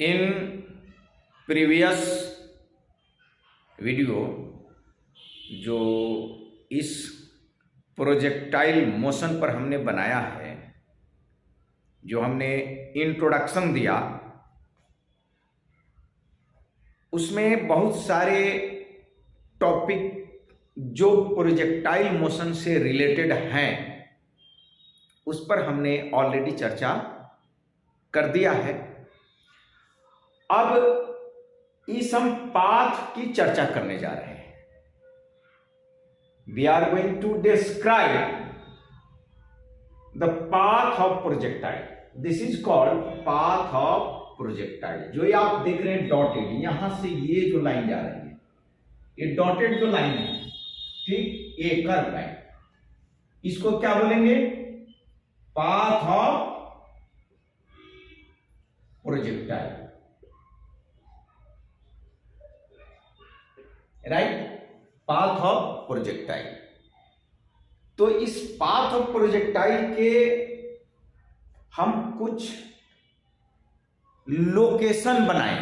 In previous video जो इस projectile motion पर हमने बनाया है, जो हमने इंट्रोडक्शन दिया, उसमें बहुत सारे टॉपिक जो प्रोजेक्टाइल मोशन से रिलेटेड हैं उस पर हमने ऑलरेडी चर्चा कर दिया है। अब इस हम पाथ की चर्चा करने जा रहे हैं। We are going to describe the path of projectile. This is called path of projectile. जो ये आप देख रहे हैं डॉटेड, यहां से ये जो लाइन जा रही है, ये डॉटेड जो लाइन है, ठीक, ये कर्व लाइन, इसको क्या बोलेंगे? Path of projectile, right? Path of projectile. तो इस पाथ ऑफ प्रोजेक्टाइल के हम कुछ लोकेशन बनाए।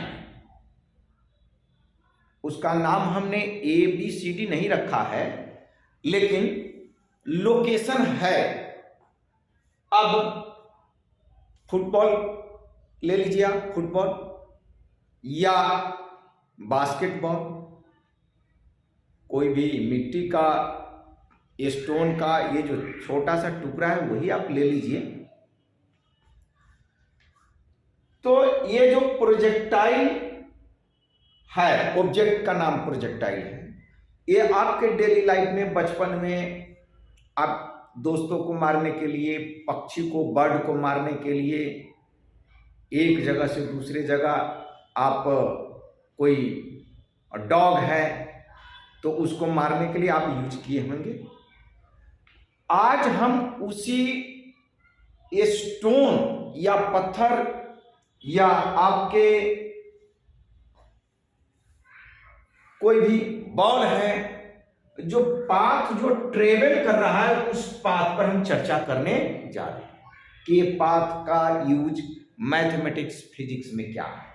उसका नाम हमने ABCD नहीं रखा है, लेकिन लोकेशन है। अब फुटबॉल ले लीजिए आप, फुटबॉल या बास्केटबॉल, कोई भी मिट्टी का, स्टोन का ये जो छोटा सा टुकड़ा है वही आप ले लीजिए। तो ये जो प्रोजेक्टाइल है, ऑब्जेक्ट का नाम प्रोजेक्टाइल है, ये आपके डेली लाइफ में, बचपन में आप दोस्तों को मारने के लिए, पक्षी को, बर्ड को मारने के लिए, एक जगह से दूसरे जगह, आप कोई डॉग है तो उसको मारने के लिए आप यूज किए होंगे। आज हम उसी स्टोन या पत्थर या आपके कोई भी बॉल है, जो पाथ जो ट्रेवल कर रहा है, उस पाथ पर हम चर्चा करने जा रहे हैं कि ये पाथ का यूज मैथमेटिक्स, फिजिक्स में क्या है।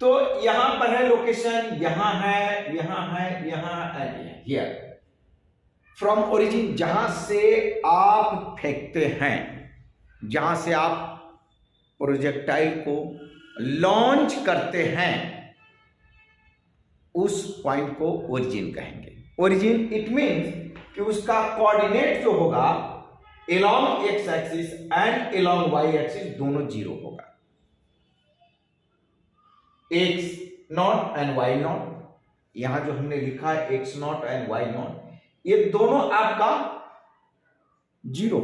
तो यहां पर है लोकेशन, यहां है, यहां है, यहां हियर। फ्रॉम ओरिजिन, जहां से आप फेंकते हैं, जहां से आप प्रोजेक्टाइल को लॉन्च करते हैं, उस पॉइंट को ओरिजिन कहेंगे। ओरिजिन इट मीन्स कि उसका कोऑर्डिनेट जो होगा along x axis and along y axis दोनों जीरो होगा। x not and y not, यहां जो हमने लिखा है x not and y not, ये दोनों आपका जीरो।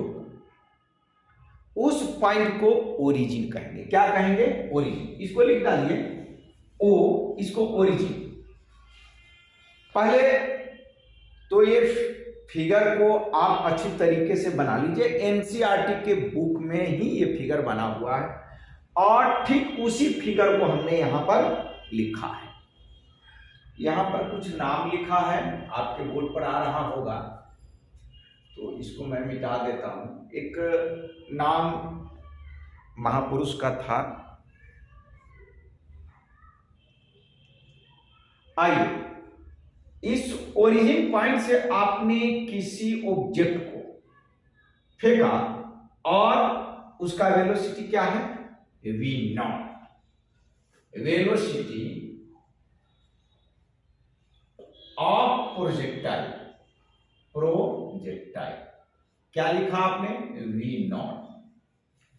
उस पॉइंट को ओरिजिन कहेंगे। क्या कहेंगे? ओरिजिन। इसको लिख डालिए O, इसको ओरिजिन। पहले तो ये फिगर को आप अच्छी तरीके से बना लीजिए। एनसीईआरटी के बुक में ही ये फिगर बना हुआ है और ठीक उसी फिगर को हमने यहां पर लिखा है। यहां पर कुछ नाम लिखा है, आपके बोर्ड पर आ रहा होगा, तो इसको मैं मिटा देता हूं। एक नाम महापुरुष का था। आइए, इस ओरिजिन पॉइंट से आपने किसी ऑब्जेक्ट को फेंका और उसका वेलोसिटी क्या है? v not. Velocity of projectile, projectile क्या लिखा आपने? v not.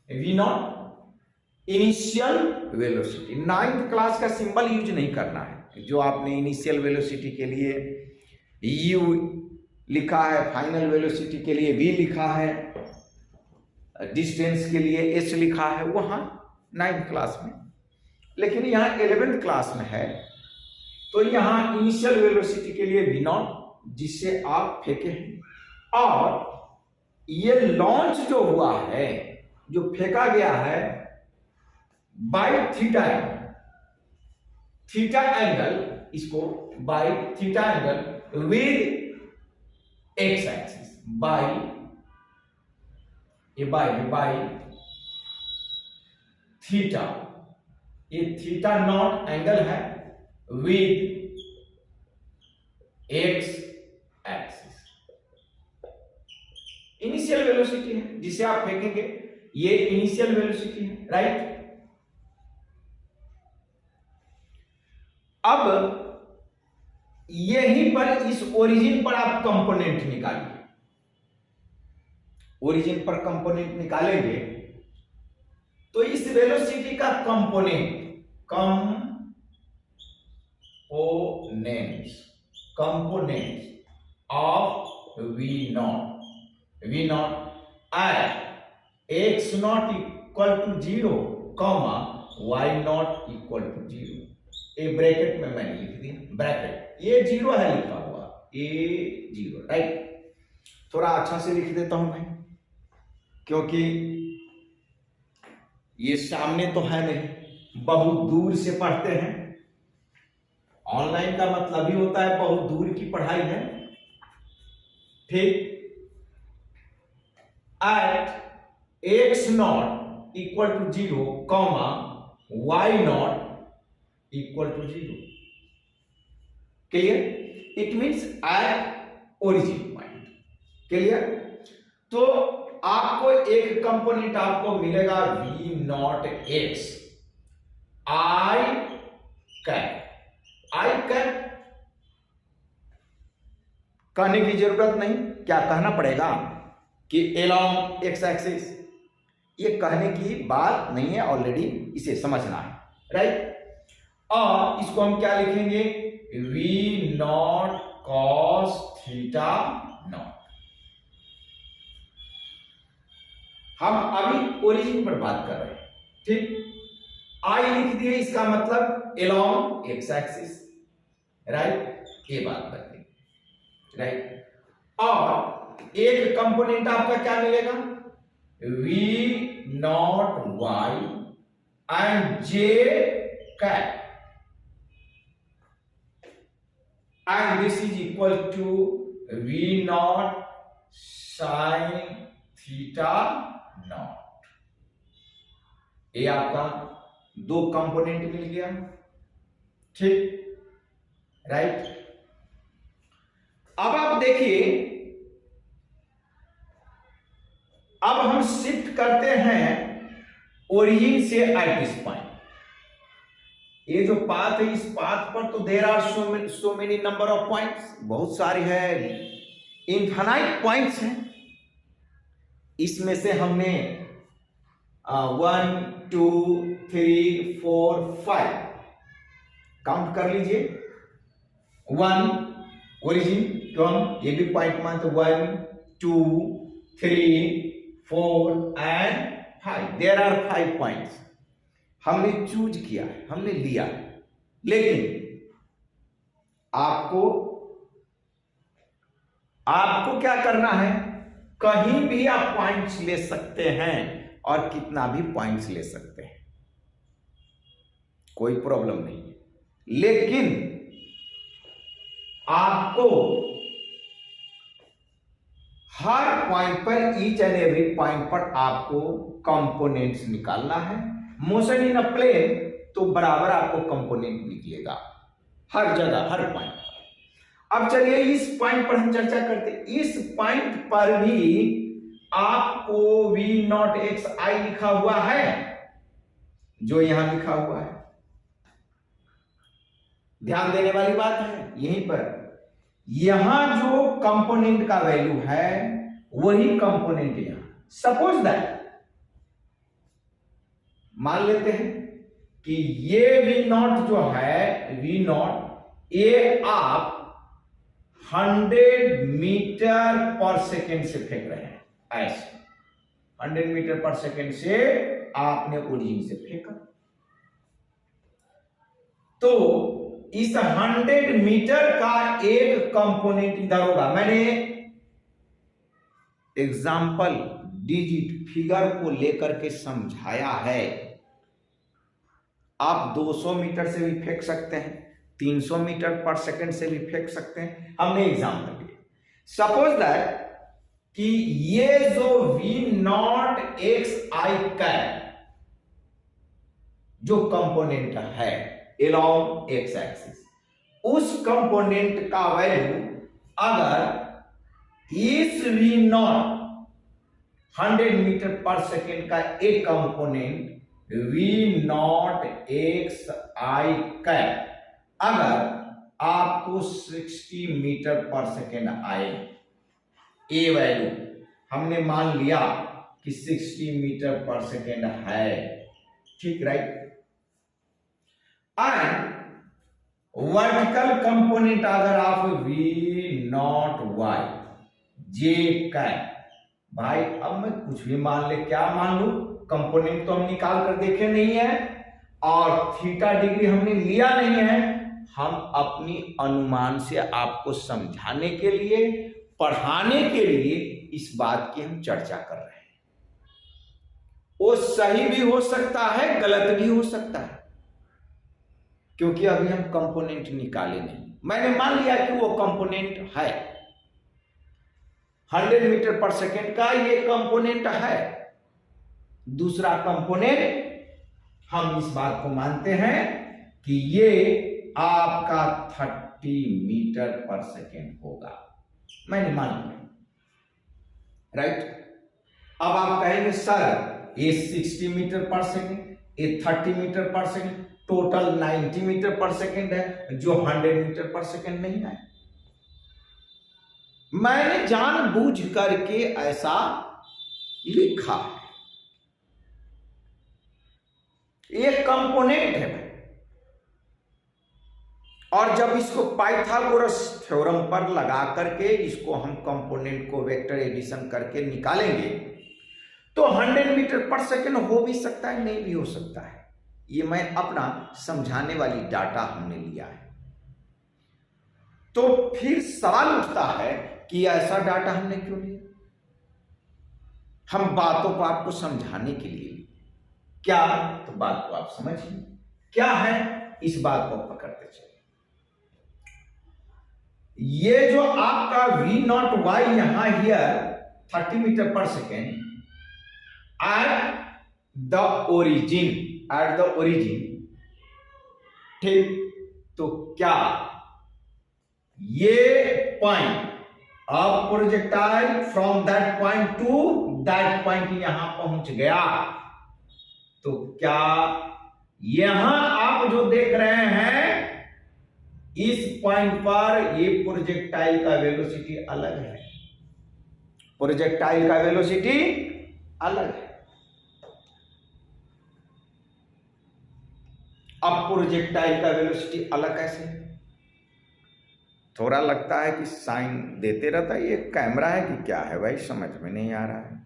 v not initial velocity. 9th class का सिंबल यूज नहीं करना है। जो आपने इनिशियल वेलोसिटी के लिए u लिखा है, फाइनल वेलोसिटी के लिए v लिखा है, डिस्टेंस के लिए h लिखा है, वहां 9th क्लास में। लेकिन यहां 11th क्लास में है, तो यहां इनिशियल वेलोसिटी के लिए v नॉट, जिससे आप फेंके हैं, और ये लॉन्च जो हुआ है, जो फेंका गया है, by theta angle, theta angle, इसको by theta angle with x axis, by theta, ये थीटा नॉट एंगल है with x axis. Initial velocity है जिसे आप फेंकेंगे, ये इनिशियल वेलोसिटी है, राइट। अब यहीं पर इस ओरिजिन पर आप कंपोनेंट निकालिए, ओरिजिन पर कंपोनेंट निकालेंगे तो इस वेलोसिटी का component of v naught at x naught equal to 0 comma y naught equal to 0, a bracket में मैंने लिख दिया, ब्रैकेट ये 0 है लिखा हुआ, ए 0, राइट। थोड़ा अच्छा से लिख देता हूं मैं, क्योंकि ये सामने तो है नहीं, बहुत दूर से पढ़ते हैं। ऑनलाइन का मतलब ही होता है बहुत दूर की पढ़ाई है, ठीक। At x naught equal to 0 comma y naught equal to 0, clear. It means at origin point, clear. तो आपको एक कंपोनेंट आपको मिलेगा v not x i cap. कहने की जरूरत नहीं, क्या कहना पड़ेगा कि एलॉन्ग एक्स एक्सिस, ये कहने की बात नहीं है, ऑलरेडी इसे समझना है, राइट। और इसको हम क्या लिखेंगे, v not cos theta naught. हम अभी ओरिजिन पर बात कर रहे हैं, ठीक। आई लिख दिए, इसका मतलब एलॉन्ग एक्स एक्सिस, राइट, ये बात कर दी, राइट। और एक कंपोनेंट आपका क्या मिलेगा, v naught y and j cap, and this is equal to v naught sin theta naught। ये आपका दो कंपोनेंट मिल गया, ठीक, राइट। अब आप देखिए, अब हम शिफ्ट करते हैं ओरिजिन से एट दिस पॉइंट। ये जो पाथ है, इस पाथ पर तो there are so many number of points, बहुत सारे हैं, इनफाइनाइट पॉइंट्स हैं। इसमें से हमने 1 2 3 4 5 काउंट कर लीजिए। 1 ओरिजिन तो हम ये भी पॉइंट मानते, 1 2 3 4 एंड 5, देयर आर 5 पॉइंट्स हमने चूज किया, हमने लिया। लेकिन आपको क्या करना है, कहीं भी आप पॉइंट्स ले सकते हैं और कितना भी पॉइंट्स ले सकते हैं, कोई प्रॉब्लम नहीं है। लेकिन आपको हर पॉइंट पर, ईच एंड एवरी पॉइंट पर आपको कंपोनेंट्स निकालना है। मोशन इन अ प्लेन तो बराबर आपको कंपोनेंट निकलेगा हर जगह, हर पॉइंट पर। अब चलिए इस पॉइंट पर हम चर्चा करते हैं। इस पॉइंट पर भी आपको वी नॉट एक्स आई लिखा हुआ है, जो यहां लिखा हुआ है। ध्यान देने वाली बात है यहीं पर, यहां जो कंपोनेंट का वैल्यू है वही कंपोनेंट यहां। सपोज दैट मान लेते हैं कि ये वी नॉट जो है, वी नॉट, ये आप 100 मीटर पर सेकेंड से फेंक रहे हैं, ऐसे 100 मीटर पर सेकेंड से आपने ओरिजिन से फेंका। तो इस 100 मीटर का एक कंपोनेंट इधर होगा। मैंने एग्जाम्पल डिजिट फिगर को लेकर के समझाया है। आप 200 मीटर से भी फेंक सकते हैं, 300 मीटर पर सेकंड से भी फेंक सकते हैं। हमने एग्जाम्पल दिया। सपोज दैट कि ये जो v not x i cap, जो कंपोनेंट है along x एक्सिस, उस कंपोनेंट का वैल्यू अगर इस v naught 100 metre per second का एक component v naught x i cap अगर आपको 60 मीटर पर सेकेंड आए, ए वैल्यू हमने मान लिया कि 60 मीटर पर सेकेंड है, ठीक, राइट। एंड वर्टिकल कंपोनेंट अगर आप v naught y j cap, भाई अब मैं कुछ भी मान ले, क्या मान लू, कंपोनेंट तो हम निकाल कर देखे नहीं है और थीटा डिग्री हमने लिया नहीं है, हम अपनी अनुमान से आपको समझाने के लिए, पढ़ाने के लिए इस बात की हम चर्चा कर रहे हैं। वो सही भी हो सकता है, गलत भी हो सकता है, क्योंकि अभी हम कंपोनेंट निकाले नहीं। मैंने मान लिया कि वो कंपोनेंट है 100 मीटर पर सेकेंड का, ये कंपोनेंट है। दूसरा कंपोनेंट हम इस बात को मानते हैं कि ये आपका 30 मीटर पर सेकेंड होगा, मैंने मान लिया, राइट। अब आप कहेंगे सर ये 60 मीटर पर सेकेंड, ये 30 metre per second, total 90 metre per second है, जो 100 मीटर पर सेकेंड नहीं है। मैंने जानबूझ करके ऐसा लिखा है, ये कंपोनेंट है भाई, और जब इसको पाइथागोरस थ्योरम पर लगा करके इसको हम कंपोनेंट को वेक्टर एडिशन करके निकालेंगे तो 100 मीटर पर सेकेंड हो भी सकता है, नहीं भी हो सकता है। ये मैं अपना समझाने वाली डाटा हमने लिया है। तो फिर सवाल उठता है कि ऐसा डाटा हमने क्यों लिया? हम बातों को आपको समझाने के लिए, क्या, तो बात को आप समझिए क्या है, इस बात को पकड़ते चलिए। ये जो आपका v नॉट वाई यहां here 30 metre per second at the origin, ठीक, तो क्या ये पॉइंट, अब projectile from that point two that point यहां पहुंच गया, तो क्या यहां आप जो देख रहे हैं इस पॉइंट पर ये प्रोजेक्टाइल का वेलोसिटी अलग है, प्रोजेक्टाइल का वेलोसिटी अलग है। अब प्रोजेक्टाइल का वेलोसिटी अलग कैसे? थोड़ा लगता है कि साइन देते रहता है, ये कैमरा है कि क्या है भाई, समझ में नहीं आ रहा है।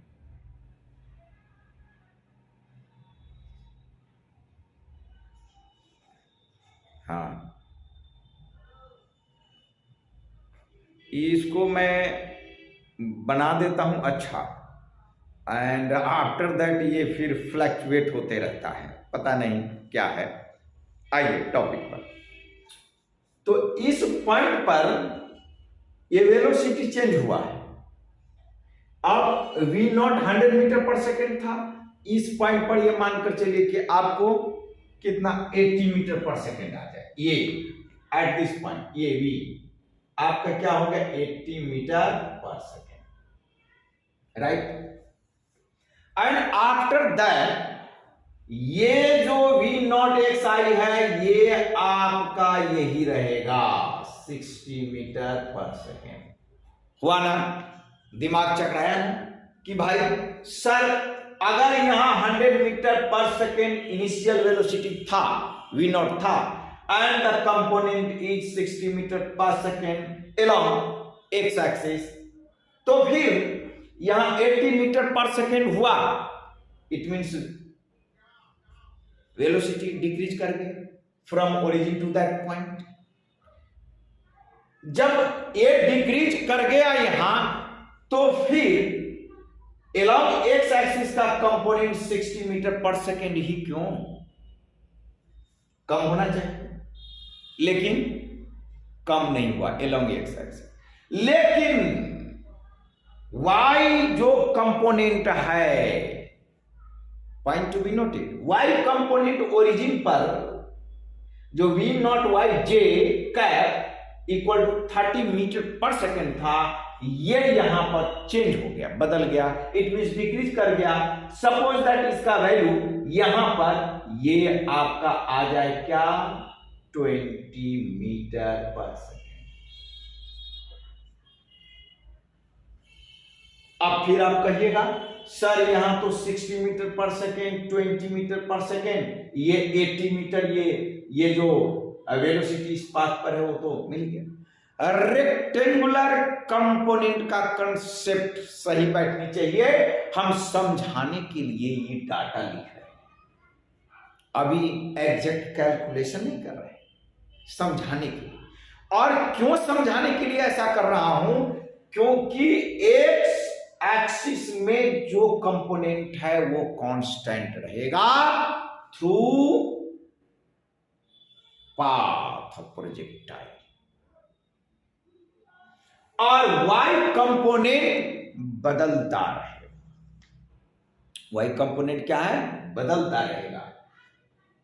हाँ, इसको मैं बना देता हूं अच्छा, एंड आफ्टर दैट ये फिर फ्लक्चुएट होते रहता है, पता नहीं क्या है। आइए टॉपिक पर। तो इस पॉइंट पर ये वेलोसिटी चेंज हुआ है। अब v naught 100 metre per second था, इस पॉइंट पर ये मानकर चलिए कि आपको कितना 80 मीटर पर सेकेंड आ जाए, ये एट दिस पॉइंट ये v आपका क्या हो गया 80 metre per second, right. And after that ये जो v नॉट एक्स आई है ये आपका यही रहेगा 60 मीटर पर सेकेंड। हुआ ना, दिमाग चकराया ना कि भाई सर अगर यहां 100 metre per second initial velocity था, v नॉट था, and the component is 60 metre per second along x axis, तो फिर यहां 80 मीटर पर सेकेंड हुआ, इट मींस वेलोसिटी डिक्रीज कर गई from origin to that point. जब ये डिक्रीज कर गया यहां, तो फिर अलोंग एक्स एक्सिस का कंपोनेंट 60 मीटर पर सेकेंड ही क्यों, कम होना चाहिए, लेकिन कम नहीं हुआ अलोंग एक्स एक्सिस। लेकिन y जो कंपोनेंट है point to be noted, y component origin पर जो V naught y j cap equal to 30 metre per second था, ये यहां पर चेंज हो गया, बदल गया, इट मींस डिक्रीज कर गया। सपोज दैट इसका वैल्यू यहां पर ये आपका आ जाए क्या, 20 मीटर पर सेकेंड। अब फिर आप कहिएगा सर यहां तो 60 metre per second, 20 metre per second, ये 80 मीटर, ये जो वेलोसिटी इस पाथ पर है वो तो मिल गया। रेक्टेंगुलर कंपोनेंट का कंसेप्ट सही बैठनी चाहिए, हम समझाने के लिए ये डाटा लिख रहे हैं, अभी एग्जैक्ट कैलकुलेशन नहीं कर रहे हैं, समझाने के लिए। और क्यों समझाने के लिए ऐसा कर रहा हूं, क्योंकि एक्स एक्सिस में जो कंपोनेंट है वो कांस्टेंट रहेगा थ्रू पाथ ऑफ प्रोजेक्टाइल, और वाई कंपोनेंट बदलता रहेगा। वाई कंपोनेंट क्या है, बदलता रहेगा।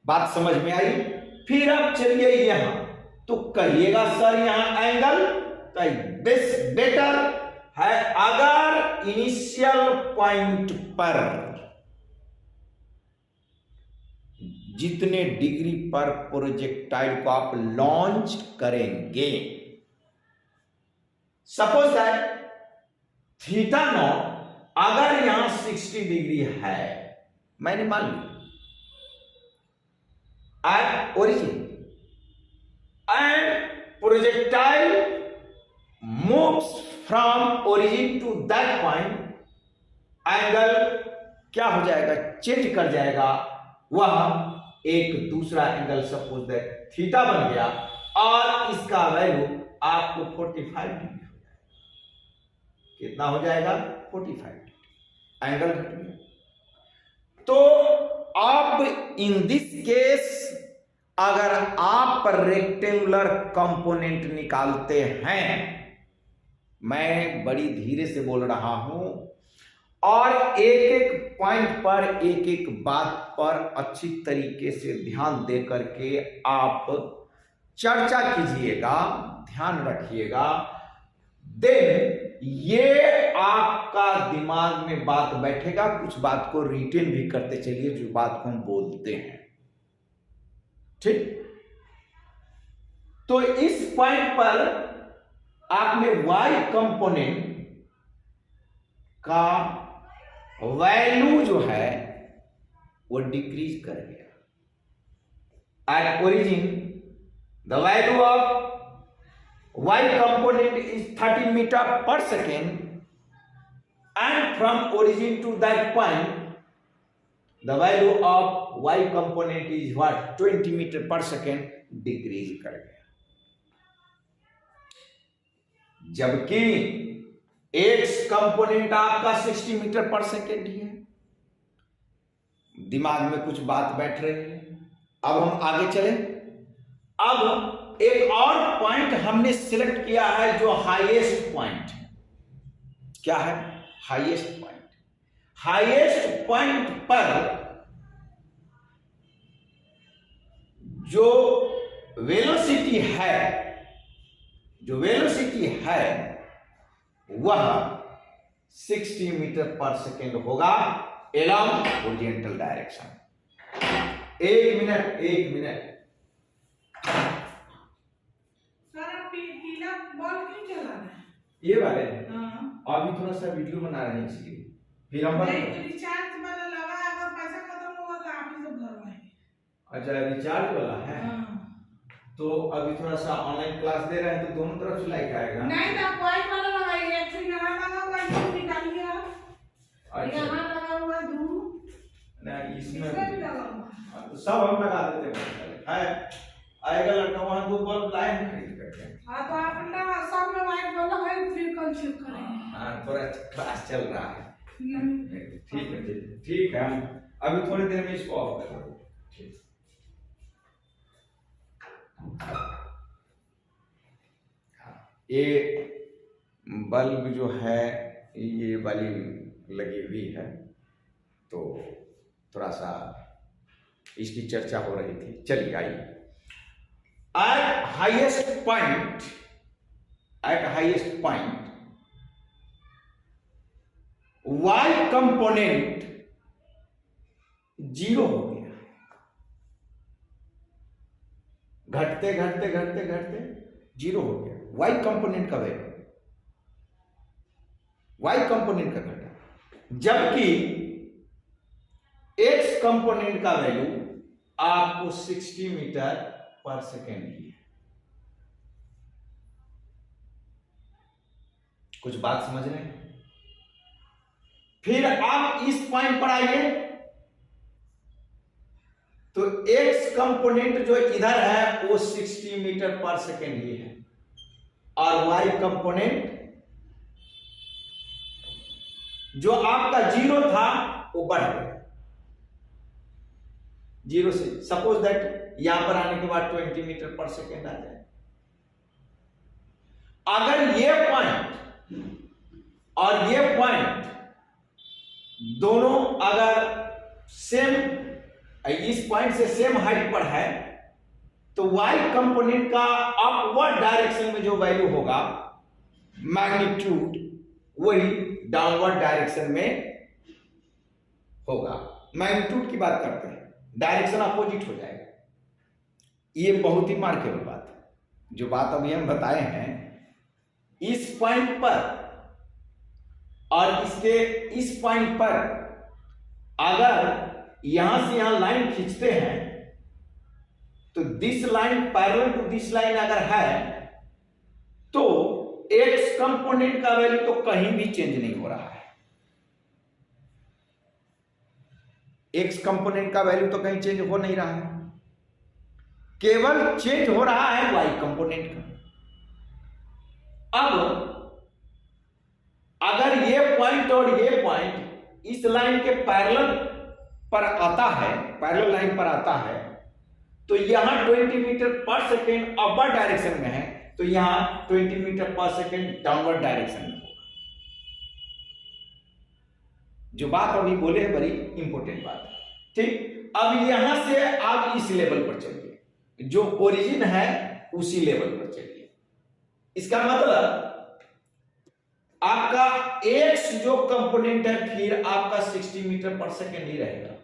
बात समझ में आई? फिर अब चलिए यहां तो कहिएगा सर यहां एंगल दिस बेटर है, अगर इनिशियल पॉइंट पर जितने डिग्री पर प्रोजेक्टाइल को आप लॉन्च करेंगे, सपोज दैट थीटा नॉट अगर यहां 60 डिग्री है, मैंने मान लिया at origin, and projectile moves from origin to that point, angle क्या हो जाएगा, चेंज कर जाएगा, वह एक दूसरा एंगल सपोज दैट थीटा बन गया, और इसका वैल्यू आपको 45 डिग्री हो जाएगा। कितना हो जाएगा, 45 डिग्री, एंगल घट गया। तो अब इन दिस केस अगर आप रेक्टेंगुलर कंपोनेंट निकालते हैं, मैं बड़ी धीरे से बोल रहा हूं, और एक एक पॉइंट पर एक एक बात पर अच्छी तरीके से ध्यान दे करके आप चर्चा कीजिएगा, ध्यान रखिएगा, देन ये आपका दिमाग में बात बैठेगा। कुछ बात को रिटेन भी करते चलिए जो बात को हम बोलते हैं, ठीक। तो इस पॉइंट पर आपने y कंपोनेंट का वैल्यू जो है वो डिक्रीज कर गया। At origin the value of y component is 30 metre per second, and from origin to that point the value of y component is what, 20 metre per second, decrease कर गया। जबकि x component आपका 60 metre per second ही है। दिमाग में कुछ बात बैठ रही है। अब हम आगे चले। अब एक और पॉइंट हमने सिलेक्ट किया है जो हाईएस्ट पॉइंट है। क्या है, हाईएस्ट पॉइंट। हाईएस्ट पॉइंट पर जो वेलोसिटी है वह 60 मीटर पर सेकेंड होगा एलॉन्ग ओरिजेंटल डायरेक्शन। एक मिनट सर आप पीला बॉल क्यों चला रहे हैं? ये वाले हाँ। अभी थोड़ा सा वीडियो बना रहे हैं इसलिए, फिर हम रिचार्ज वाला लगा, अगर पैसा खत्म होगा तो आप ही सब भरवाएंगे। अच्छा रिचार्ज वाला है। हाँ। तो अभी थोड़ा सा ऑनलाइन क्लास दे रहे हैं तो दोनों तरफ से लाइक आएगा। नहीं तो आप वाइट वाला लगाइए, एक्चुअली यहाँ लगा हुआ है, दूर निकालिए आप। अच्छा। यहाँ लगा हुआ है दूर, नहीं इसमें इसमें भी लगा हुआ है। तो सब हम लगा देते हैं। आएगा लड़का वहाँ दो बल्ब लाए हैं खरीद करके। हाँ तो आप ना सब में वाइट वाला है, फिर कल चेक करेंगे। हाँ थोड़ा क्लास चल रहा है। नहीं। ठीक है हम अभी थोड़ी देर में इसको ऑफ कर देंगे। ठीक। ये बल्ब जो है ये वाली लगी हुई है, तो थोड़ा सा इसकी चर्चा हो रही थी। चलिए आइए, eight highest point y component 0 हो गया, घटते घटते घटते घटते 0 हो गया। y कंपोनेंट का वैल्यू, y कंपोनेंट का घटा, जबकि x कंपोनेंट का वैल्यू आपको 60 मीटर पर सेकेंड ही है। कुछ बात समझ रहे हैं? फिर आप इस पॉइंट पर आइए तो x कंपोनेंट जो इधर है वो 60 मीटर पर सेकेंड ही है, और y कंपोनेंट जो आपका 0 था वो बढ़ गया 0 से। सपोज दैट यहां पर आने के बाद 20 मीटर पर सेकेंड आ जाए। अगर ये पॉइंट और ये पॉइंट दोनों अगर सेम, इस पॉइंट से सेम हाइट पर है, तो y कंपोनेंट का अपवर्ड डायरेक्शन में जो वैल्यू होगा मैग्नीट्यूड, वही डाउनवर्ड डायरेक्शन में होगा। मैग्नीट्यूड की बात करते हैं, डायरेक्शन अपोजिट हो जाएगा। ये बहुत ही मार्केबल बात है। जो बात अभी हम बताए हैं, इस पॉइंट पर और इसके इस पॉइंट पर अगर यहां से यहां लाइन खींचते हैं तो this line parallel to this line अगर है तो x कंपोनेंट का वैल्यू तो कहीं भी चेंज नहीं हो रहा है। x कंपोनेंट का वैल्यू तो कहीं चेंज हो नहीं रहा है, केवल चेंज हो रहा है y कंपोनेंट का। अब अगर ये पॉइंट और ये पॉइंट इस लाइन के पैरेलल पर आता है, पैरेलल लाइन पर आता है, तो यहां 20 metre per second upward direction में है, तो यहां 20 metre per second downward direction में होगा। जो बात अभी बोले है बड़ी इंपॉर्टेंट बात है। ठीक, अब यहां से आप इस लेवल पर चलिए, जो ओरिजिन है उसी लेवल पर चलिए। इसका मतलब आपका x जो कंपोनेंट है फिर आपका 60 मीटर पर सेकेंड ही रहेगा,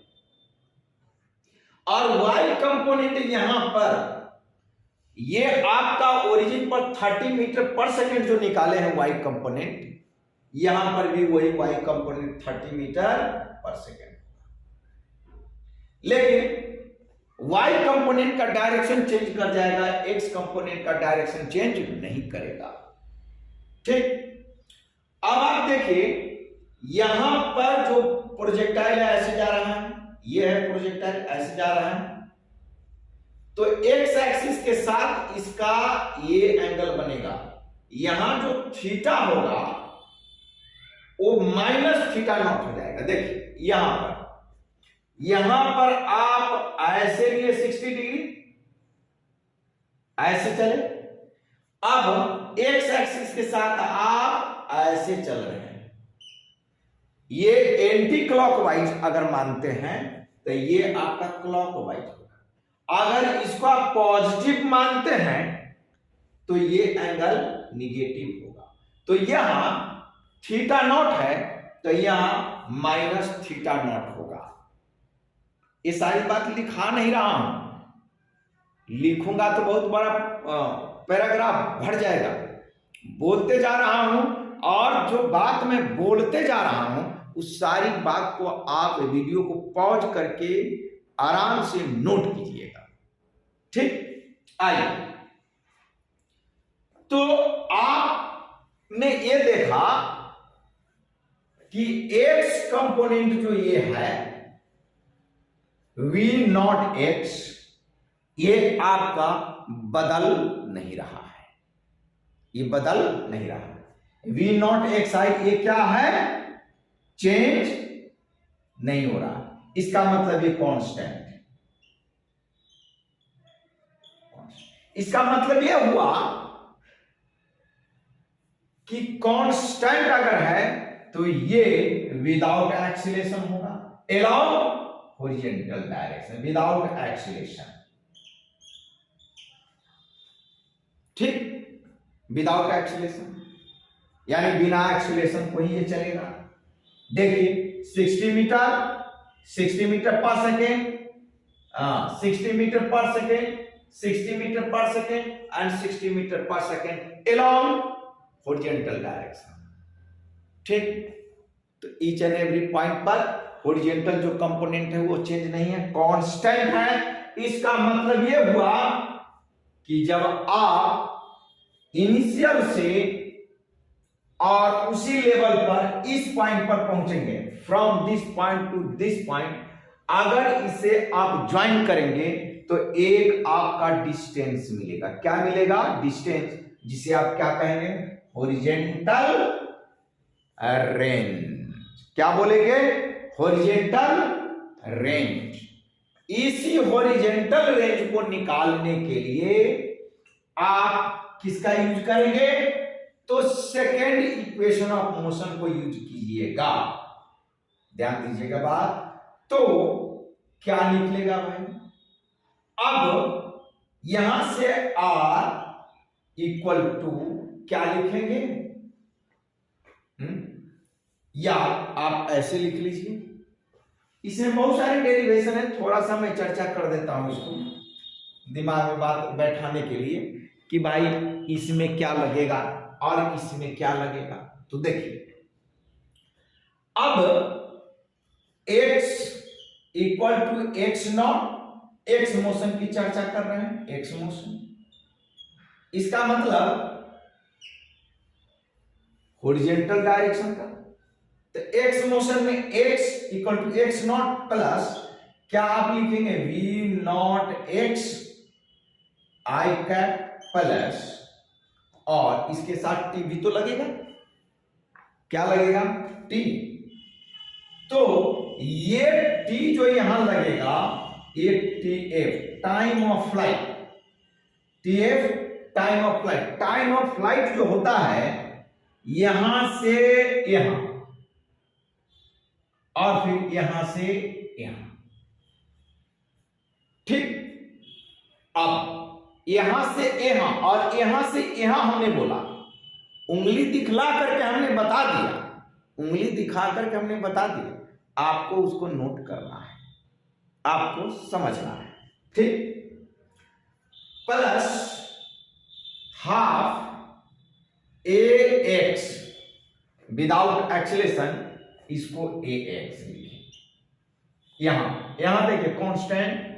और y कंपोनेंट यहां पर ये आपका ओरिजिन पर 30 मीटर पर सेकेंड जो निकाले हैं y कंपोनेंट, यहां पर भी वही y component 30 metre per second. लेकिन y कंपोनेंट का डायरेक्शन चेंज कर जाएगा, x कंपोनेंट का डायरेक्शन चेंज नहीं करेगा। ठीक, अब आप देखिए यहां पर जो प्रोजेक्टाइल है ऐसे जा रहा है, ये है प्रोजेक्टाइल ऐसे जा रहा है, तो एक्स एक्सिस के साथ इसका ये एंगल बनेगा। यहां जो थीटा होगा वो माइनस थीटा नॉट हो जाएगा। देखिए यहां पर आप ऐसे लिए 60 डिग्री, ऐसे चले, अब एक्स एक्सिस के साथ आप ऐसे चल रहे हैं। ये एंटी क्लॉकवाइज अगर मानते हैं तो ये आपका क्लॉकवाइज होगा। अगर इसको आप पॉजिटिव मानते हैं तो ये एंगल निगेटिव होगा। तो यहां थीटा नॉट है तो यहां माइनस थीटा नॉट होगा। ये सारी बात लिखा नहीं रहा हूं, लिखूंगा तो बहुत बड़ा पैराग्राफ भर जाएगा। बोलते जा रहा हूं, और जो बात मैं बोलते जा रहा हूं उस सारी बात को आप वीडियो को पॉज करके आराम से नोट कीजिएगा। ठीक, आइए, तो आपने ये देखा कि x कंपोनेंट जो ये है v0x, ये आपका बदल नहीं रहा है, ये बदल नहीं रहा है। v0x ये क्या है, चेंज नहीं हो रहा। इसका मतलब ये कांस्टेंट है। इसका मतलब ये हुआ कि कांस्टेंट अगर है तो ये विदाउट एक्सीलरेशन होगा, along horizontal direction without acceleration. ठीक, विदाउट एक्सीलरेशन यानी बिना एक्सीलरेशन को ही ये चलेगा। देखिए 60 metre per second, 60 metre per second, 60 metre per second and 60 metre per second along horizontal direction. ठीक, तो ईच एंड एवरी पॉइंट पर हॉरिजॉन्टल जो कंपोनेंट है वो चेंज नहीं है, कांस्टेंट है। इसका मतलब ये हुआ कि जब आप इनिशियल से और उसी लेवल पर इस पॉइंट पर पहुंचेंगे, from this point two this point, अगर इसे आप ज्वाइन करेंगे तो एक आपका डिस्टेंस मिलेगा। क्या मिलेगा? डिस्टेंस, जिसे आप क्या कहेंगे? Horizontal range. क्या बोलेंगे? Horizontal range. इसी हॉरिजॉन्टल रेंज को निकालने के लिए आप किसका यूज करेंगे? तो सेकेंड इक्वेशन ऑफ मोशन को यूज कीजिएगा। ध्यान दीजिएगा बात। तो क्या निकलेगा भाई? अब यहां से r इक्वल टू क्या लिखेंगे? या आप ऐसे लिख लीजिए। इसमें बहुत सारे डेरिवेशन है, थोड़ा सा मैं चर्चा कर देता हूं इसको दिमाग में बात बैठाने के लिए कि भाई इसमें क्या लगेगा और इसमें क्या लगेगा। तो देखिए, अब x equal to x naught, x motion की चर्चा कर रहे हैं, एक्स मोशन। इसका मतलब हॉरिजॉन्टल डायरेक्शन का, तो एक्स मोशन में x equal to x naught plus क्या आप लिखेंगे? v naught x i cap plus, और इसके साथ t भी तो लगेगा। क्या लगेगा? t। तो ये t जो यहां लगेगा, ये tf time of flight, tf time of flight. Time of flight जो होता है यहां से यहां और फिर यहां से यहां। ठीक, अब यहां से यहां और यहां से यहां हमने बोला, उंगली दिखला करके हमने बता दिया, उंगली दिखा करके हमने बता दिया। आपको उसको नोट करना है, आपको समझना है। ठीक, plus half a x without acceleration, इसको ए एक्स लिखे। यहां देखिए constant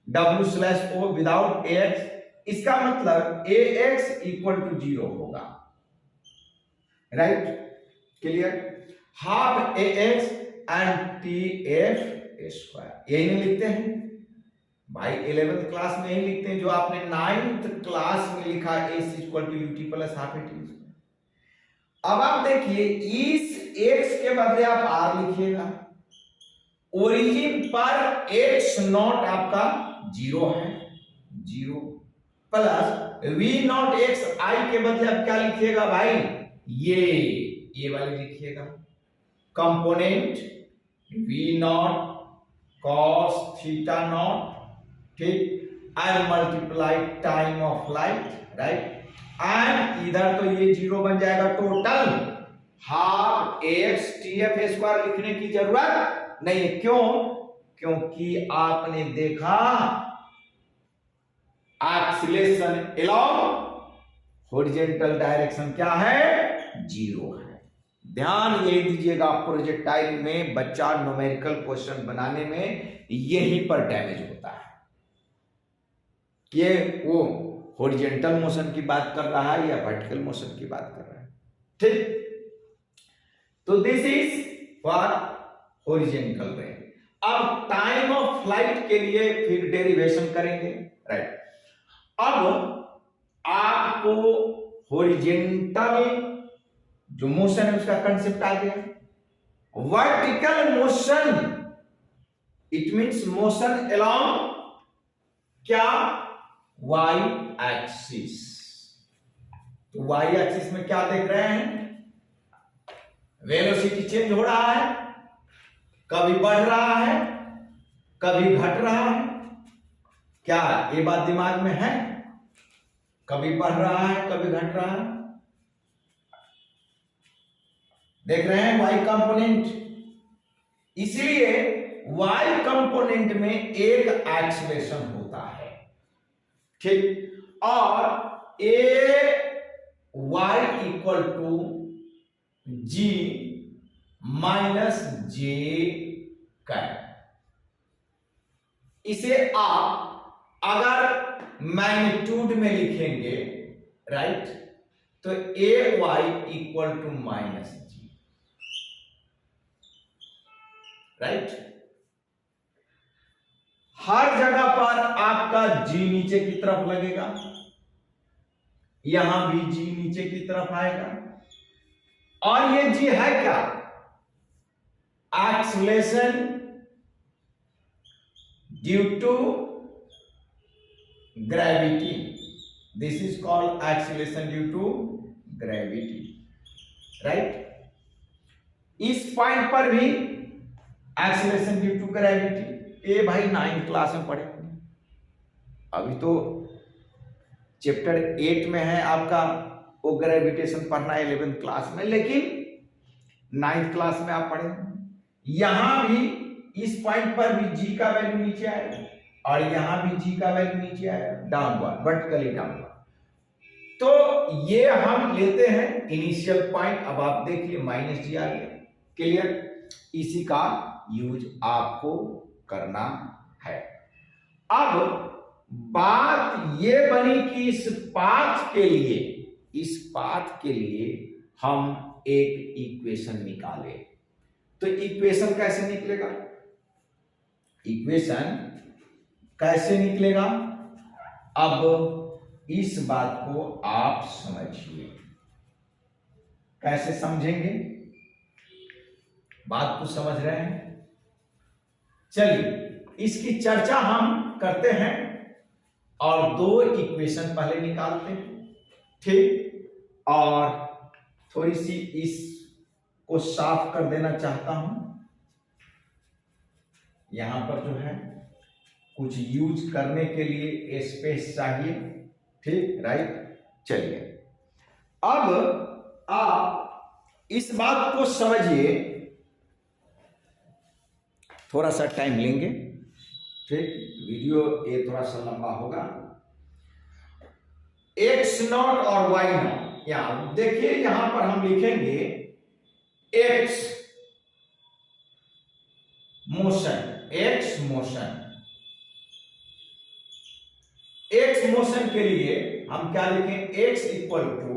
W slash o without a x, इसका मतलब ए एक्स इक्वल टू 0 होगा। Right, clear? Half a x and t f square, यही नहीं लिखते हैं भाई? 11th क्लास में यही लिखते हैं जो आपने 9th क्लास में लिखा, s equal to u t plus half a t. अब आप देखिए, इस एक्स के बदले आप आर लिखिएगा। ओरिजिन पर एक्स नॉट आपका 0 है, 0 plus v not x i के बदले आप क्या लिखिएगा भाई? ये वाली लिखिएगा, component v not cos theta nought. ठीक, and multiply time of flight, right, and इधर तो ये 0 बन जाएगा। Total half x t f square लिखने की जरूरत नहीं है। क्यों? क्योंकि आपने देखा एक्सीलरेशन अलोंग हॉरिजॉन्टल डायरेक्शन क्या है? 0 है। ध्यान ये दीजिएगा, प्रोजेक्टाइल में बच्चा न्यूमेरिकल क्वेश्चन बनाने में यहीं पर डैमेज होता है कि वो हॉरिजॉन्टल मोशन की बात कर रहा है या वर्टिकल मोशन की बात कर रहा है। ठीक, तो this is for horizontal range. अब टाइम ऑफ फ्लाइट के लिए फिर डेरिवेशन करेंगे, राइट। अब आपको हॉरिजॉन्टल जो मोशन है उसका कंसेप्ट आ गया। Vertical motion it means motion along क्या? Y axis. तो वाई एक्सिस में क्या देख रहे हैं? वेलोसिटी चेंज हो रहा है, कभी बढ़ रहा है, कभी घट रहा है, क्या ये बात दिमाग में है? कभी बढ़ रहा है, कभी घट रहा है। देख रहे हैं y कंपोनेंट। इसलिए y कंपोनेंट में एक एक्सीलरेशन होता है, ठीक। और a y equal to g minus j cap. इसे आप अगर मैग्नीट्यूड में लिखेंगे, राइट, तो a y equal to minus g, right. हर जगह पर आपका जी नीचे की तरफ लगेगा, यहां भी जी नीचे की तरफ आएगा। और ये जी है क्या? Acceleration due to gravity. This is called acceleration due to gravity, right. इस पॉइंट पर भी एक्सीलरेशन ड्यू टू ग्रेविटी। ये भाई 9th क्लास में पढ़े, अभी तो चैप्टर 8 में है आपका, वो ग्रेविटेशन पढ़ना 11th क्लास में, लेकिन 9th क्लास में आप पढ़े। यहां भी इस पॉइंट पर भी जी का वैल्यू नीचे आएगा और यहां भी जी का वैल्यू नीचे आएगा, डाउनवर्ड, वर्टिकली डाउनवर्ड। तो ये हम लेते हैं इनिशियल पॉइंट। अब आप देखिए माइनस जी आ गया, क्लियर। इसी का यूज आपको करना है। अब बात ये बनी कि इस पाथ के लिए हम एक इक्वेशन निकाले। तो इक्वेशन कैसे निकलेगा? इक्वेशन कैसे निकलेगा? अब इस बात को आप समझिए। कैसे समझेंगे? बात को समझ रहे हैं? चलिए इसकी चर्चा हम करते हैं और दो इक्वेशन पहले निकालते हैं, ठीक। और थोड़ी सी इसको साफ कर देना चाहता हूं। यहां पर जो है कुछ यूज करने के लिए स्पेस चाहिए, ठीक, राइट। चलिए अब आप इस बात को समझिए, थोड़ा सा टाइम लेंगे, ठीक। वीडियो ये थोड़ा सा लंबा होगा। x0 और y0, यहां देखिए, यहां पर हम लिखेंगे x मोशन, x मोशन के लिए हम क्या लिखें? x equal to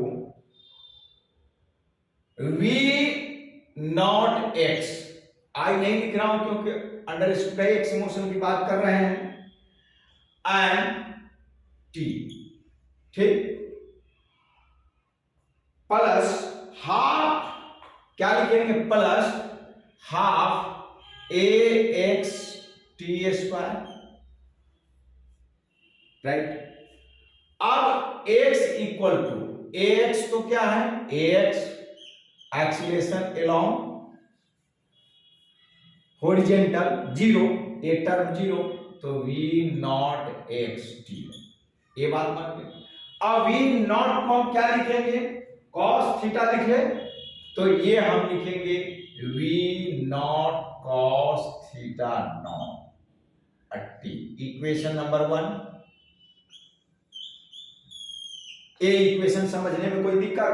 v0x। आई नहीं लिख रहा हूं क्योंकि अंडर स्टूड है, एक्स मोशन की बात कर रहे हैं, एंड टी, ठीक, प्लस हाफ, क्या लिखेंगे? Plus half a x T square, right. अब x इक्वल टू ax, तो क्या है? ax acceleration along horizontal, zero, ये टर्म जीरो, तो v0 x t, ये बात मान गए। अब v0 को हम क्या लिखेंगे? cos थीटा लिख ले, तो ये हम लिखेंगे v0 cos theta not t। Equation number 1। ये इक्वेशन समझने में कोई दिक्कत?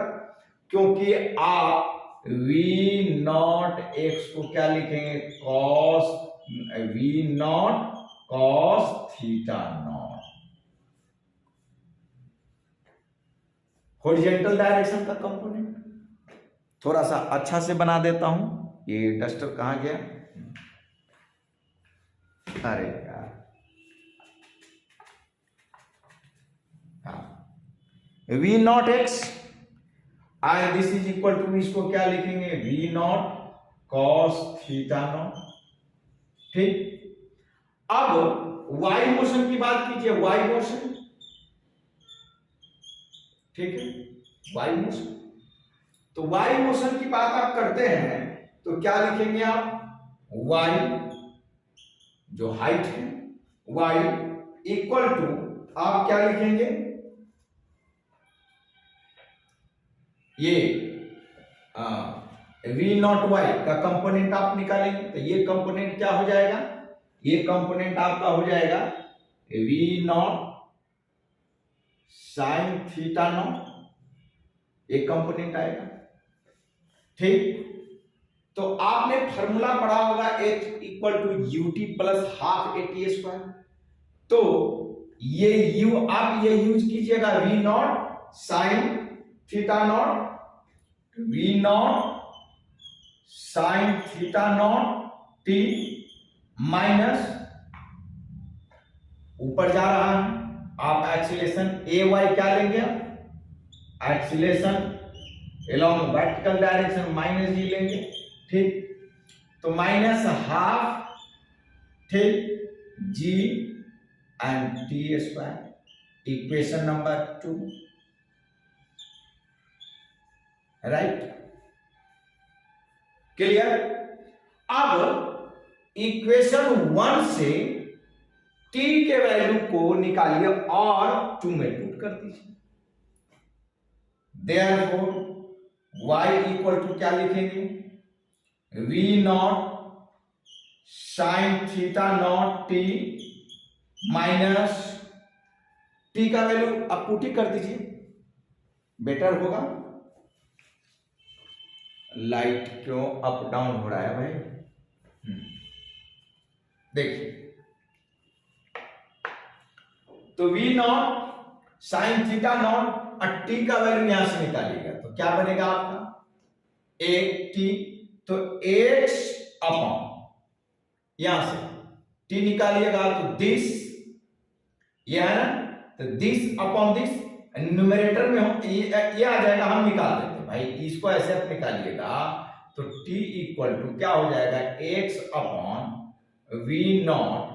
क्योंकि आप v0 x को क्या लिखेंगे? cos v0 cos theta naught, horizontal direction का कंपोनेंट। थोड़ा सा अच्छा से बना देता हूं। ये डस्टर कहां गया? अरे यार, हाँ, v0 x and this is equal to, इसको क्या लिखेंगे? v0 cos थीटा नॉट, ठीक। अब y मोशन की बात कीजिए, y मोशन, ठीक है, y मोशन। तो y मोशन की बात आप करते हैं तो क्या लिखेंगे आप? y जो हाइट है y इक्वल टू, आप क्या लिखेंगे, ये v नॉट y का कंपोनेंट आप निकालेंगे, तो ये कंपोनेंट क्या हो जाएगा, ये कंपोनेंट आपका हो जाएगा v not sine theta not, एक कंपोनेंट आएगा। ठीक, तो आपने फॉर्मूला पढ़ा होगा h equal to ut plus half at square. तो ये u आप ये यूज कीजिएगा, v not sine theta not, v not sine theta not t minus, ऊपर जा रहा है, आप एक्सीलरेशन ay क्या लेंगे, acceleration along vertical direction minus g लेंगे। ठीक, तो माइनस हाफ, ठीक, g and t square, equation number 2, right, clear. अब इक्वेशन 1 से t के वैल्यू को निकालिए और 2 में पुट कर दीजिए। देयरफॉर y इक्वल टू क्या लिखेंगे, v not sine theta not t minus t का वैल्यू आप पुट ही कर दीजिए, बेटर होगा। लाइट क्यों अप डाउन हो रहा है भाई, देखिए, तो v not sine theta not और t का वैल्यू यहां से निकालिएगा, तो क्या बनेगा आपका, एक t, तो x अपॉन, यहां से t निकालिएगा तो दिस, ये है ना, तो दिस अपॉन दिस, न्यूमरेटर में हम ये आ जाएगा, हम निकाल देते हैं भाई, इसको ऐसे आप निकालिएगा, तो t इक्वल टू क्या हो जाएगा, x upon v not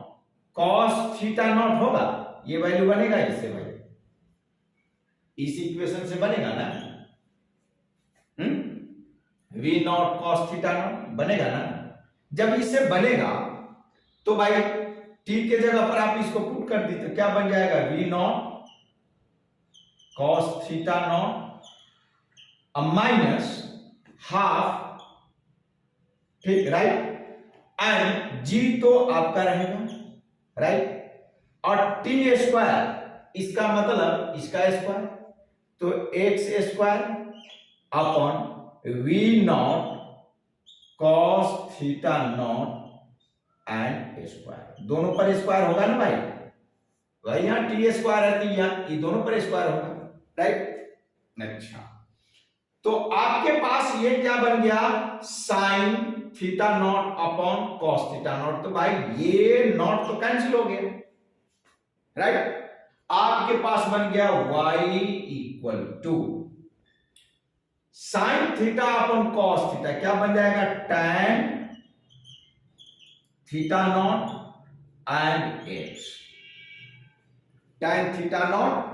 cos theta not होगा, ये वैल्यू बनेगा इससे भाई, इस इक्वेशन से बनेगा ना, v not cos theta not बनेगा ना। जब इससे बनेगा तो भाई t के जगह पर आप इसको पुट कर दीजिए, तो क्या बन जाएगा, v not cos theta not minus half, ठीक, राइट, एंड g तो आपका रहेगा, राइट, और t स्क्वायर, इसका मतलब इसका स्क्वायर, तो x square upon v not cos theta naught and square, दोनों पर स्क्वायर होगा ना भाई, भाई यहां टी स्क्वायर है तो यहां ये दोनों पर स्क्वायर होगा, राइट। अच्छा, तो आपके पास ये क्या बन गया, sign theta naught upon cos theta not, तो भाई ये नॉट तो कैंसिल हो गया, राइट, आपके पास बन गया y equal to sine theta upon cos theta, क्या बन जाएगा, tan theta naught and x, tan theta naught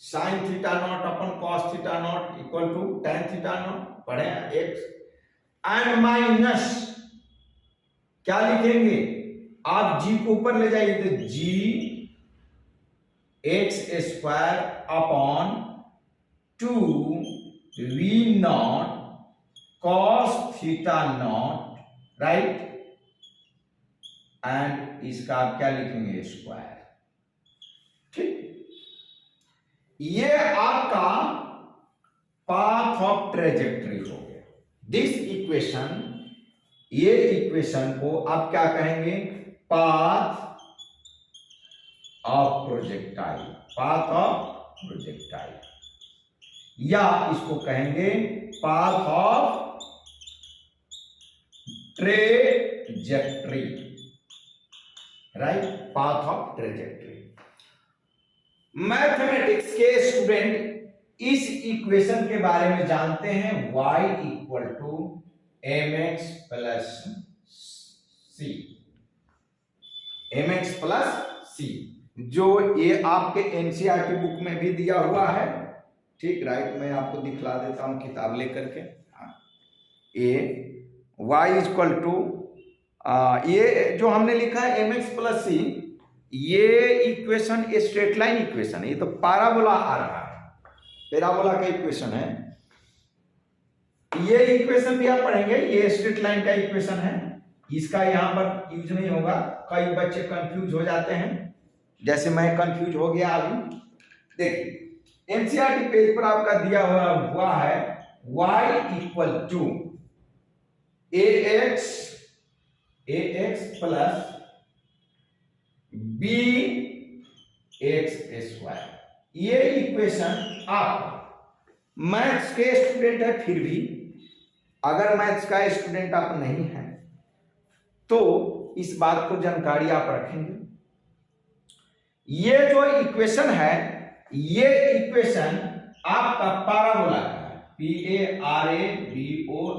sine theta naught upon cos theta naught equal to tan theta naught पढ़े x, एंड माइनस क्या लिखेंगे, आप g को ऊपर ले जाइए, तो g x square upon 2 v not cos theta not, right, and इसका आप क्या लिखेंगे, स्क्वायर, ठीक। ये आपका पाथ ऑफ ट्रेजेक्टरी हो गया। दिस इक्वेशन, ये इक्वेशन को आप क्या कहेंगे, path of projectile, path of projectile, या इसको कहेंगे path of trajectory, right, path of trajectory. Mathematics के स्टूडेंट इस इक्वेशन के बारे में जानते हैं, y equal to mx plus c, mx plus c, जो ये आपके एनसीईआरटी बुक में भी दिया हुआ है, ठीक, राइट, मैं आपको दिखला देता हूं किताब लेकर के, ए y इक्वल टू ये जो हमने लिखा है mx प्लस सी, ये इक्वेशन स्ट्रेट लाइन इक्वेशन है, ये तो पैराबोला आ रहा है, पैराबोला का इक्वेशन है। ये इक्वेशन भी आप पढ़ेंगे, ये स्ट्रेट लाइन का इक्वेशन है, इसका यहां पर यूज नहीं होगा, कई बच्चे कंफ्यूज हो जाते हैं, जैसे मैं कंफ्यूज हो गया अभी। देखिए एनसीईआरटी पेज पर आपका दिया हुआ है y equal to ax plus bx²। ये इक्वेशन आप मैथ्स के स्टूडेंट है, फिर भी अगर मैथ्स का स्टूडेंट आप नहीं है तो इस बात को जानकारी आप रखेंगे। ये जो इक्वेशन है, ये इक्वेशन आपका पैराबोला का है, PARABOLA,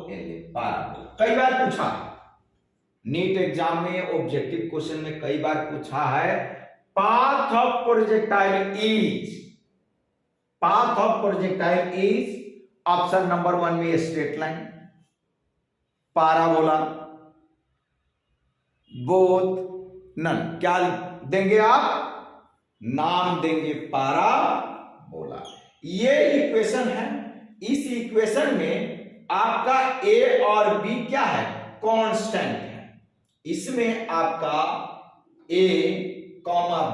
पैराबोला। कई बार पूछा नीट एग्जाम में, ऑब्जेक्टिव क्वेश्चन में कई बार पूछा है, path of projectile is option number 1 में straight line, parabola, both, none. क्या देंगे आप? नाम देंगे पैराबोला। ये इक्वेशन है, इस इक्वेशन में आपका a और b क्या है? कांस्टेंट है। इसमें आपका a,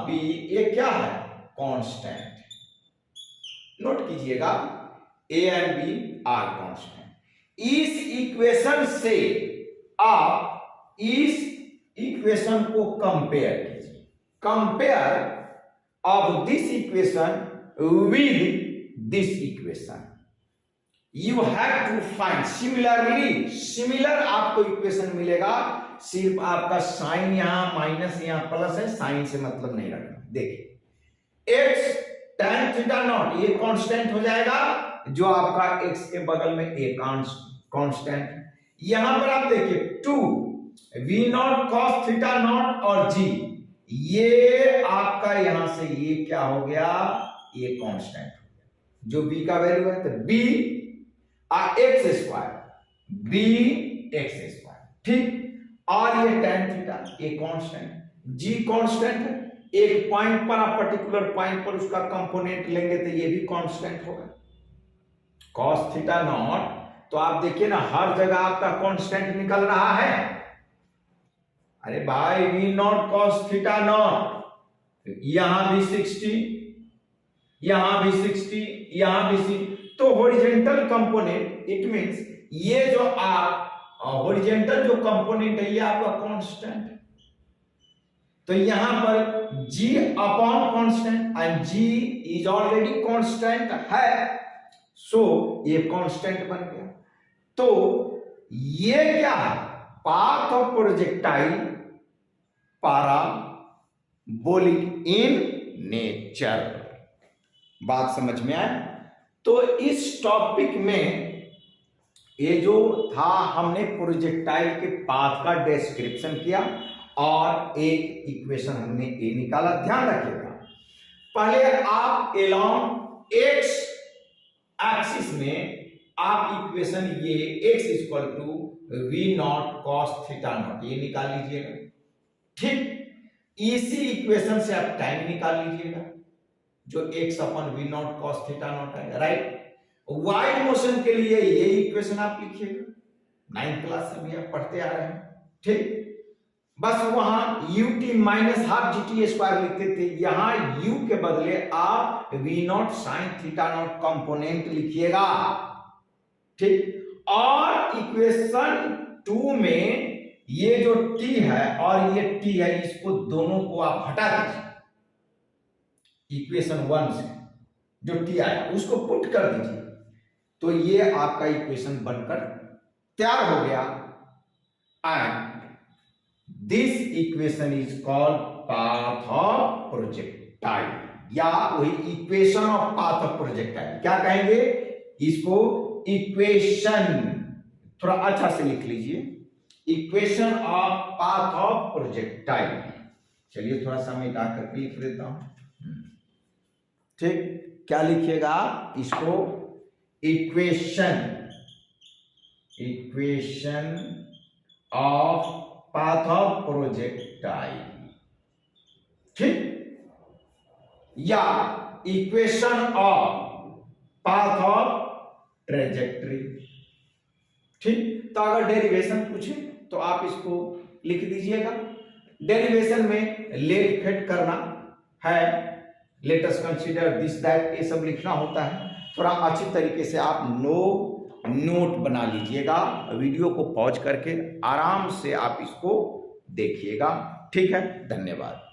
b ये क्या है? कांस्टेंट। नोट कीजिएगा, a and b are constant. इस इक्वेशन से आप इस इक्वेशन को कंपेयर कीजिए, compare of this equation with this equation, you have to find similar आपको इक्वेशन मिलेगा, सिर्फ आपका साइन यहां माइनस यहां प्लस है, साइन से मतलब नहीं रखना। देखिए x tan थीटा नॉट ये कांस्टेंट हो जाएगा, जो आपका x के बगल में a कांस्टेंट। यहां पर आप देखिए 2 v not cos theta naught और g, ये आपका यहां से ये क्या हो गया? ये कांस्टेंट हो गया, जो b का वैल्यू है, तो b x², ठीक। और ये tan थीटा ये कांस्टेंट, g कांस्टेंट है, एक पॉइंट पर आप पर्टिकुलर पॉइंट पर उसका कंपोनेंट लेंगे तो ये भी कांस्टेंट होगा। cos थीटा नॉट, तो आप देखिए ना हर जगह आपका कांस्टेंट निकल रहा है। अरे भाई v not cos theta naught, यहां भी 60, यहां भी 60, यहां भी 60, तो हॉरिजॉन्टल कंपोनेंट, इट मींस ये जो आप हॉरिजॉन्टल जो कंपोनेंट है ये आपका कांस्टेंट है। तो यहां पर g upon constant, and g is already constant है, सो ये कांस्टेंट बन गया। तो ये क्या है? Path of projectile parabolic in nature. बात समझ में आए? तो इस टॉपिक में ये जो था, हमने प्रोजेक्टाइल के पाथ का डिस्क्रिप्शन किया और एक इक्वेशन हमने ए निकाला। ध्यान रखिएगा, पहले आप एलॉन्ग एक्स एक्सिस में आप इक्वेशन ये x equal to v not cos theta naught ये निकाल लीजिएगा, ठीक। इसी इक्वेशन से आप टाइम निकाल लीजिएगा, जो x upon v not cos theta naught है, राइट। वाई मोशन के लिए ये इक्वेशन आप लिखिएगा, 9th क्लास से भी आप पढ़ते आ रहे हैं, ठीक। बस वहां ut minus half gt square लिखते थे, यहां u के बदले आप v naught sine theta naught component लिखिएगा, ठीक। और इक्वेशन 2 में ये जो t है और ये t है, इसको दोनों को आप हटा दीजिए। इक्वेशन 1 से जो t आया उसको पुट कर दीजिए, तो ये आपका इक्वेशन बनकर तैयार हो गया। And this equation is called path of projectile, या वही equation of path of projectile. क्या कहेंगे इसको? इक्वेशन, थोड़ा अच्छा से लिख लीजिए, equation of path of projectile. चलिए थोड़ा सा मैं मिटा करके लिख देता हूं, ठीक। क्या लिखिएगा आप इसको? Equation of path of projectile, ठीक, या equation of path of trajectory, ठीक। तो अगर डेरिवेशन पूछे तो आप इसको लिख दीजिएगा। डेरिवेशन में लेट फेट करना है, let us consider this that, ये सब लिखना होता है। थोड़ा अच्छी तरीके से आप नोट बना लीजिएगा, वीडियो को पॉज करके आराम से आप इसको देखिएगा, ठीक है। धन्यवाद।